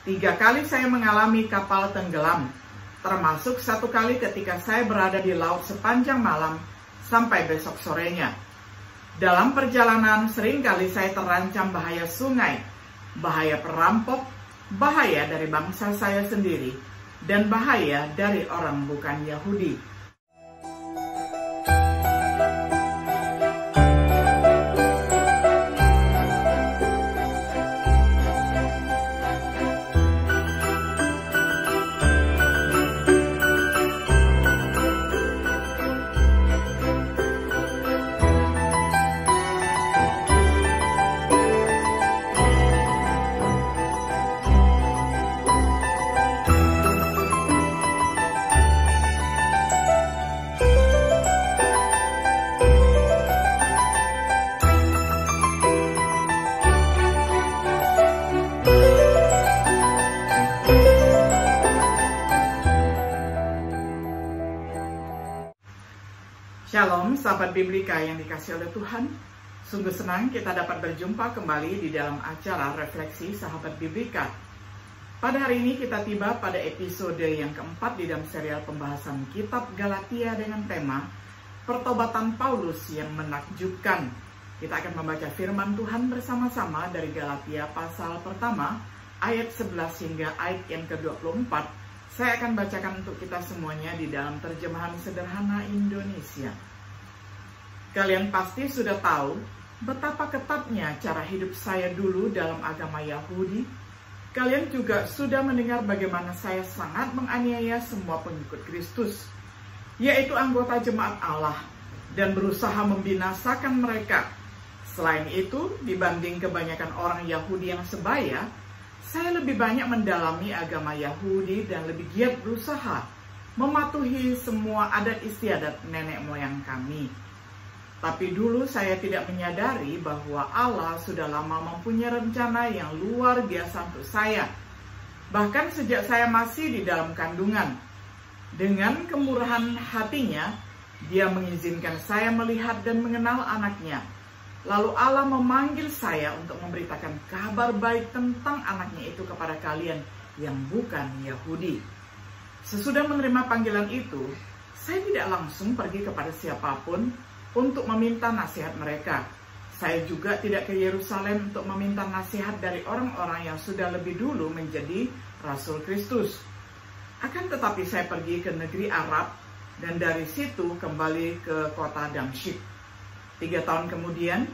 3 kali saya mengalami kapal tenggelam, termasuk 1 kali ketika saya berada di laut sepanjang malam sampai besok sorenya. Dalam perjalanan seringkali saya terancam bahaya sungai, bahaya perampok, bahaya dari bangsa saya sendiri, dan bahaya dari orang bukan Yahudi. Shalom sahabat Biblika yang dikasih oleh Tuhan. Sungguh senang kita dapat berjumpa kembali di dalam acara Refleksi Sahabat Biblika. Pada hari ini kita tiba pada episode yang keempat di dalam serial pembahasan kitab Galatia dengan tema Pertobatan Paulus yang menakjubkan. Kita akan membaca firman Tuhan bersama-sama dari Galatia pasal pertama ayat 11 hingga ayat yang ke-24. Saya akan bacakan untuk kita semuanya di dalam terjemahan sederhana Indonesia. Kalian pasti sudah tahu betapa ketatnya cara hidup saya dulu dalam agama Yahudi. Kalian juga sudah mendengar bagaimana saya sangat menganiaya semua pengikut Kristus, yaitu anggota jemaat Allah, dan berusaha membinasakan mereka. Selain itu, dibanding kebanyakan orang Yahudi yang sebaya, saya lebih banyak mendalami agama Yahudi dan lebih giat berusaha mematuhi semua adat istiadat nenek moyang kami. Tapi dulu saya tidak menyadari bahwa Allah sudah lama mempunyai rencana yang luar biasa untuk saya. Bahkan sejak saya masih di dalam kandungan, dengan kemurahan hatinya, Dia mengizinkan saya melihat dan mengenal anaknya. Lalu Allah memanggil saya untuk memberitakan kabar baik tentang anaknya itu kepada kalian yang bukan Yahudi. Sesudah menerima panggilan itu, saya tidak langsung pergi kepada siapapun untuk meminta nasihat mereka. Saya juga tidak ke Yerusalem untuk meminta nasihat dari orang-orang yang sudah lebih dulu menjadi Rasul Kristus. Akan tetapi saya pergi ke negeri Arab dan dari situ kembali ke kota Damsyik. 3 tahun kemudian,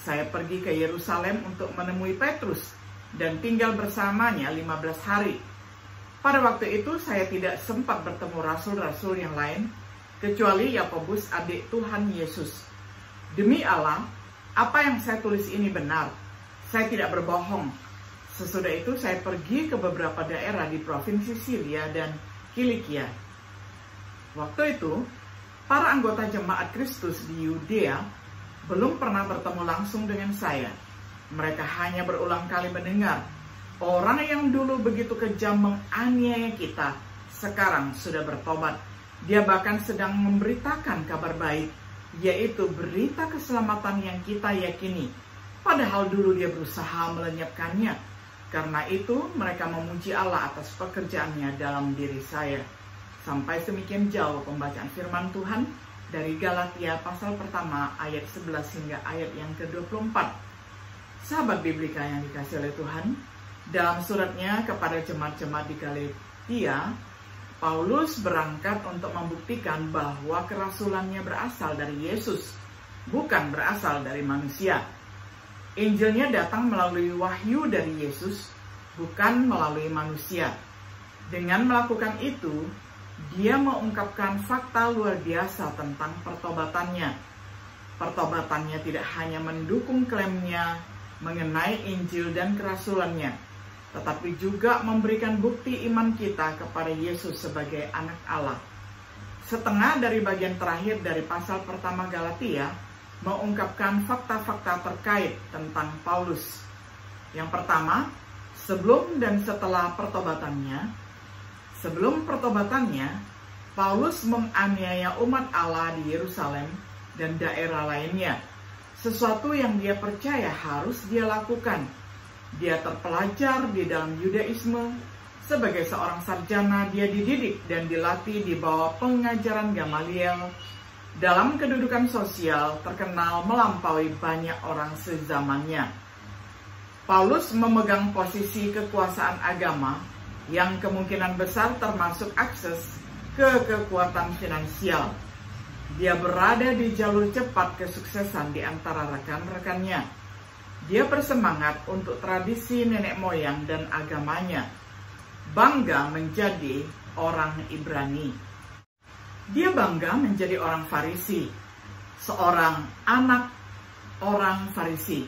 saya pergi ke Yerusalem untuk menemui Petrus dan tinggal bersamanya 15 hari. Pada waktu itu, saya tidak sempat bertemu rasul-rasul yang lain, kecuali Yakobus, adik Tuhan Yesus. Demi Allah, apa yang saya tulis ini benar. Saya tidak berbohong. Sesudah itu, saya pergi ke beberapa daerah di provinsi Syria dan Kilikia. Waktu itu, para anggota jemaat Kristus di Yudea belum pernah bertemu langsung dengan saya. Mereka hanya berulang kali mendengar, orang yang dulu begitu kejam menganiaya kita, sekarang sudah bertobat. Dia bahkan sedang memberitakan kabar baik, yaitu berita keselamatan yang kita yakini. Padahal dulu dia berusaha melenyapkannya. Karena itu mereka memuji Allah atas pekerjaannya dalam diri saya. Sampai semikian jauh pembacaan firman Tuhan dari Galatia pasal pertama ayat 11 hingga ayat yang ke-24. Sahabat Biblika yang dikasih oleh Tuhan, dalam suratnya kepada jemaat-jemaat di Galatia, Paulus berangkat untuk membuktikan bahwa kerasulannya berasal dari Yesus, bukan berasal dari manusia. Injilnya datang melalui wahyu dari Yesus, bukan melalui manusia. Dengan melakukan itu, dia mengungkapkan fakta luar biasa tentang pertobatannya. Pertobatannya tidak hanya mendukung klaimnya mengenai Injil dan kerasulannya, tetapi juga memberikan bukti iman kita kepada Yesus sebagai anak Allah. Setengah dari bagian terakhir dari pasal pertama Galatia mengungkapkan fakta-fakta terkait tentang Paulus. Yang pertama, sebelum dan setelah pertobatannya. Sebelum pertobatannya, Paulus menganiaya umat Allah di Yerusalem dan daerah lainnya. Sesuatu yang dia percaya harus dia lakukan. Dia terpelajar di dalam Yudaisme. Sebagai seorang sarjana, dia dididik dan dilatih di bawah pengajaran Gamaliel. Dalam kedudukan sosial, terkenal melampaui banyak orang sezamannya. Paulus memegang posisi kekuasaan agama yang kemungkinan besar termasuk akses ke kekuatan finansial. Dia berada di jalur cepat kesuksesan di antara rekan-rekannya. Dia bersemangat untuk tradisi nenek moyang dan agamanya. Bangga menjadi orang Ibrani. Dia bangga menjadi orang Farisi, seorang anak orang Farisi,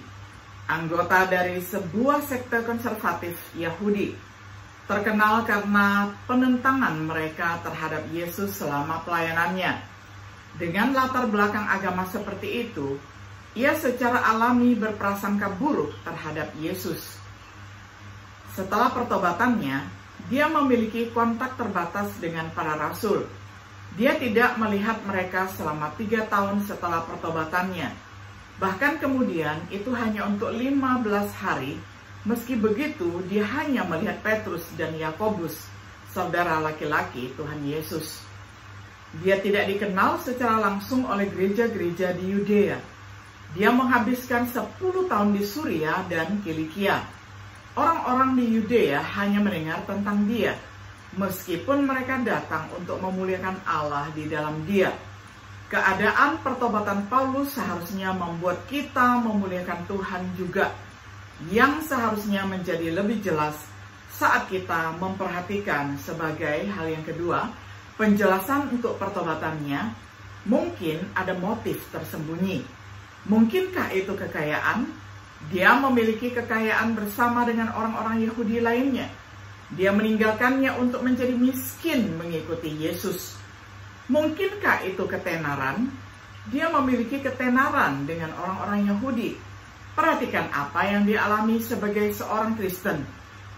anggota dari sebuah sekte konservatif Yahudi, terkenal karena penentangan mereka terhadap Yesus selama pelayanannya. Dengan latar belakang agama seperti itu, ia secara alami berprasangka buruk terhadap Yesus. Setelah pertobatannya, dia memiliki kontak terbatas dengan para rasul. Dia tidak melihat mereka selama 3 tahun setelah pertobatannya. Bahkan kemudian itu hanya untuk 15 hari. Meski begitu, dia hanya melihat Petrus dan Yakobus, saudara laki-laki Tuhan Yesus. Dia tidak dikenal secara langsung oleh gereja-gereja di Yudea. Dia menghabiskan 10 tahun di Suria dan Kilikia. Orang-orang di Yudea hanya mendengar tentang dia, meskipun mereka datang untuk memuliakan Allah di dalam dia. Keadaan pertobatan Paulus seharusnya membuat kita memuliakan Tuhan juga, yang seharusnya menjadi lebih jelas saat kita memperhatikan sebagai hal yang kedua, penjelasan untuk pertobatannya. Mungkin ada motif tersembunyi. Mungkinkah itu kekayaan? Dia memiliki kekayaan bersama dengan orang-orang Yahudi lainnya. Dia meninggalkannya untuk menjadi miskin mengikuti Yesus. Mungkinkah itu ketenaran? Dia memiliki ketenaran dengan orang-orang Yahudi. Perhatikan apa yang dialami sebagai seorang Kristen.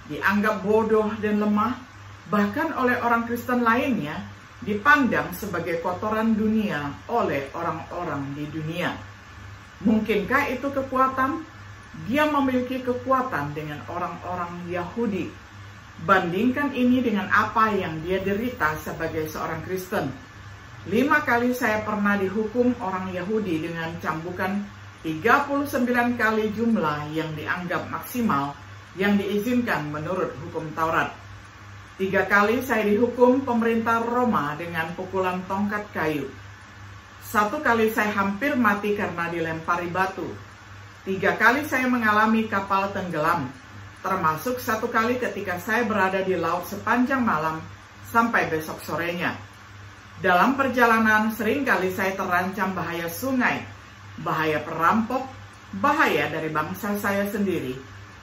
Dianggap bodoh dan lemah, bahkan oleh orang Kristen lainnya, dipandang sebagai kotoran dunia oleh orang-orang di dunia. Mungkinkah itu kekuatan? Dia memiliki kekuatan dengan orang-orang Yahudi. Bandingkan ini dengan apa yang dia derita sebagai seorang Kristen. 5 kali saya pernah dihukum orang Yahudi dengan cambukan 39 kali jumlah yang dianggap maksimal yang diizinkan menurut hukum Taurat. 3 kali saya dihukum pemerintah Roma dengan pukulan tongkat kayu. 1 kali saya hampir mati karena dilempari batu. 3 kali saya mengalami kapal tenggelam, termasuk 1 kali ketika saya berada di laut sepanjang malam sampai besok sorenya. Dalam perjalanan seringkali saya terancam bahaya sungai, bahaya perampok, bahaya dari bangsa saya sendiri,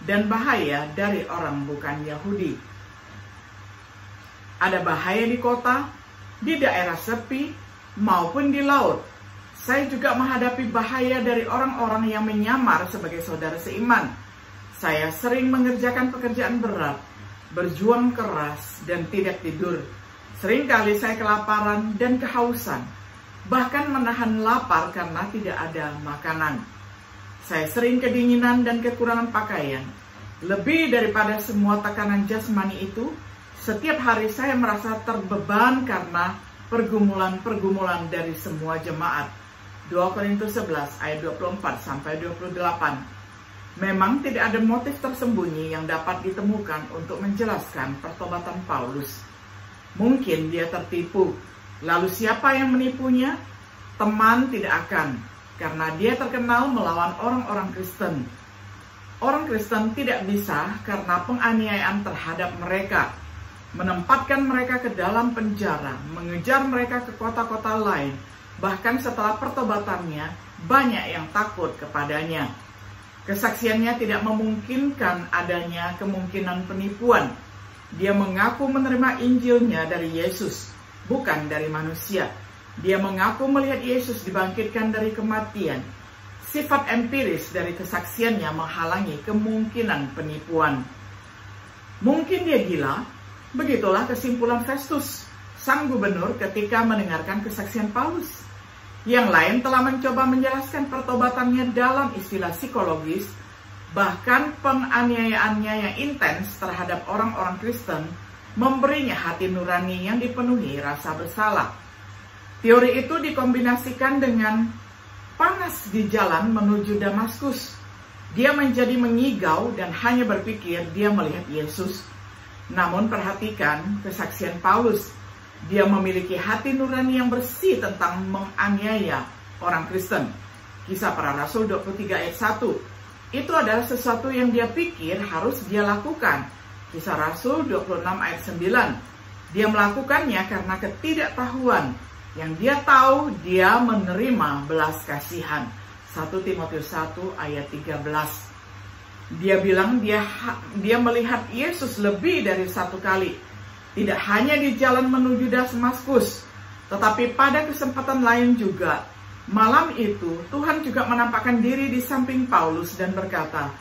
dan bahaya dari orang bukan Yahudi. Ada bahaya di kota, di daerah sepi, maupun di laut. Saya juga menghadapi bahaya dari orang-orang yang menyamar sebagai saudara seiman. Saya sering mengerjakan pekerjaan berat, berjuang keras, dan tidak tidur. Seringkali saya kelaparan dan kehausan, bahkan menahan lapar karena tidak ada makanan. Saya sering kedinginan dan kekurangan pakaian. Lebih daripada semua tekanan jasmani itu, setiap hari saya merasa terbeban karena pergumulan-pergumulan dari semua jemaat. 2 Korintus 11 ayat 24-28. Memang tidak ada motif tersembunyi yang dapat ditemukan untuk menjelaskan pertobatan Paulus. Mungkin dia tertipu. Lalu siapa yang menipunya? Teman tidak akan, karena dia terkenal melawan orang-orang Kristen. Orang Kristen tidak bisa karena penganiayaan terhadap mereka, menempatkan mereka ke dalam penjara, mengejar mereka ke kota-kota lain. Bahkan setelah pertobatannya, banyak yang takut kepadanya. Kesaksiannya tidak memungkinkan adanya kemungkinan penipuan. Dia mengaku menerima Injilnya dari Yesus, bukan dari manusia. Dia mengaku melihat Yesus dibangkitkan dari kematian. Sifat empiris dari kesaksiannya menghalangi kemungkinan penipuan. Mungkin dia gila. Begitulah kesimpulan Festus, sang gubernur, ketika mendengarkan kesaksian Paulus. Yang lain telah mencoba menjelaskan pertobatannya dalam istilah psikologis, Bahkan penganiayaannya yang intens terhadap orang-orang Kristen memberinya hati nurani yang dipenuhi rasa bersalah. Teori itu dikombinasikan dengan panas di jalan menuju Damaskus. Dia menjadi mengigau dan hanya berpikir dia melihat Yesus. Namun perhatikan kesaksian Paulus. Dia memiliki hati nurani yang bersih tentang menganiaya orang Kristen. Kisah Para Rasul 23 ayat 1. Itu adalah sesuatu yang dia pikir harus dia lakukan. Kisah Rasul 26 ayat 9. Dia melakukannya karena ketidaktahuan. Yang dia tahu dia menerima belas kasihan. 1 Timotius 1 ayat 13. Dia bilang dia melihat Yesus lebih dari satu kali. Tidak hanya di jalan menuju Damaskus, tetapi pada kesempatan lain juga. Malam itu Tuhan juga menampakkan diri di samping Paulus dan berkata,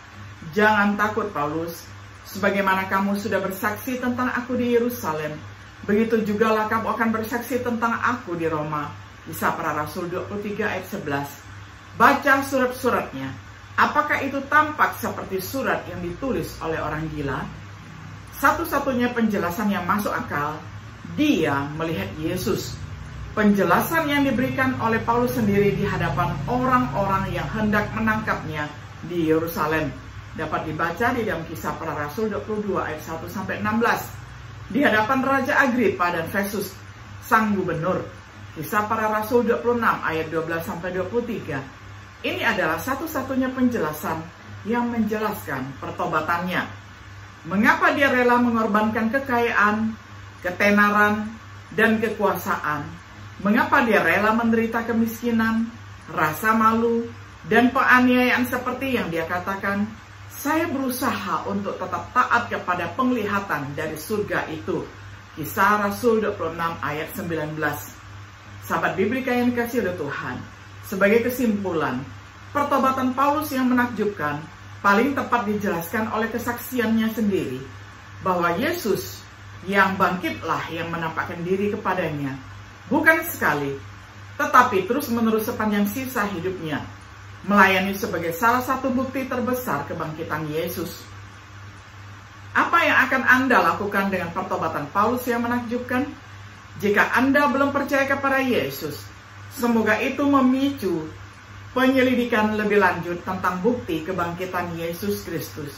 "Jangan takut Paulus, sebagaimana kamu sudah bersaksi tentang aku di Yerusalem, begitu jugalah kamu akan bersaksi tentang aku di Roma." Kisah Para Rasul 23 ayat 11. Baca surat-suratnya. Apakah itu tampak seperti surat yang ditulis oleh orang gila? Satu-satunya penjelasan yang masuk akal, dia melihat Yesus. Penjelasan yang diberikan oleh Paulus sendiri di hadapan orang-orang yang hendak menangkapnya di Yerusalem dapat dibaca di dalam Kisah Para Rasul 22 ayat 1-16. Di hadapan Raja Agripa dan Festus, sang gubernur. Kisah Para Rasul 26 ayat 12-23. Ini adalah satu-satunya penjelasan yang menjelaskan pertobatannya. Mengapa dia rela mengorbankan kekayaan, ketenaran, dan kekuasaan? Mengapa dia rela menderita kemiskinan, rasa malu, dan penganiayaan seperti yang dia katakan? Saya berusaha untuk tetap taat kepada penglihatan dari surga itu. Kisah Rasul 26 ayat 19. Sahabat Biblika yang dikasihi oleh Tuhan, sebagai kesimpulan, pertobatan Paulus yang menakjubkan paling tepat dijelaskan oleh kesaksiannya sendiri, bahwa Yesus yang bangkitlah yang menampakkan diri kepadanya, bukan sekali, tetapi terus-menerus sepanjang sisa hidupnya, melayani sebagai salah satu bukti terbesar kebangkitan Yesus. Apa yang akan Anda lakukan dengan pertobatan Paulus yang menakjubkan? Jika Anda belum percaya kepada Yesus, semoga itu memicu penyelidikan lebih lanjut tentang bukti kebangkitan Yesus Kristus.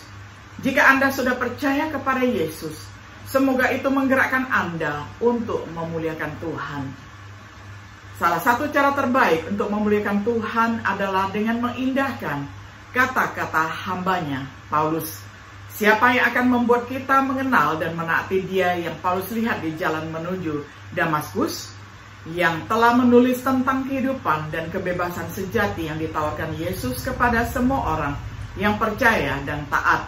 Jika Anda sudah percaya kepada Yesus, semoga itu menggerakkan Anda untuk memuliakan Tuhan. Salah satu cara terbaik untuk memuliakan Tuhan adalah dengan mengindahkan kata-kata hambanya, Paulus. Siapa yang akan membuat kita mengenal dan menaati dia yang Paulus lihat di jalan menuju Damaskus, yang telah menulis tentang kehidupan dan kebebasan sejati yang ditawarkan Yesus kepada semua orang yang percaya dan taat.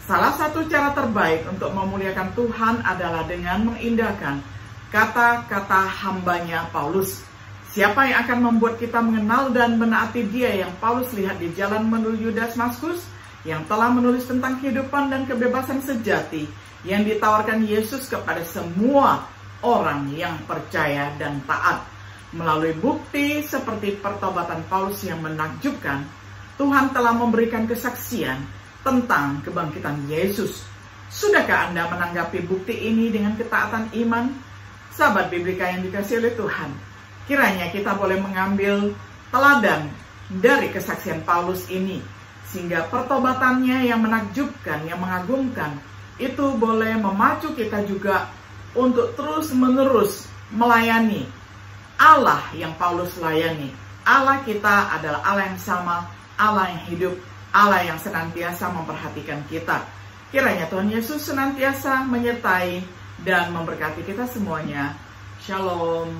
Salah satu cara terbaik untuk memuliakan Tuhan adalah dengan mengindahkan kata-kata hambanya Paulus. Siapa yang akan membuat kita mengenal dan menaati dia yang Paulus lihat di jalan menuju Damaskus, yang telah menulis tentang kehidupan dan kebebasan sejati yang ditawarkan Yesus kepada semua orang yang percaya dan taat. Melalui bukti seperti pertobatan Paulus yang menakjubkan, Tuhan telah memberikan kesaksian tentang kebangkitan Yesus. Sudahkah Anda menanggapi bukti ini dengan ketaatan iman? Sahabat Biblika yang dikasihi oleh Tuhan, kiranya kita boleh mengambil teladan dari kesaksian Paulus ini, sehingga pertobatannya yang menakjubkan, yang mengagumkan, itu boleh memacu kita juga untuk terus-menerus melayani Allah yang Paulus layani. Allah kita adalah Allah yang sama, Allah yang hidup, Allah yang senantiasa memperhatikan kita. Kiranya Tuhan Yesus senantiasa menyertai dan memberkati kita semuanya. Shalom.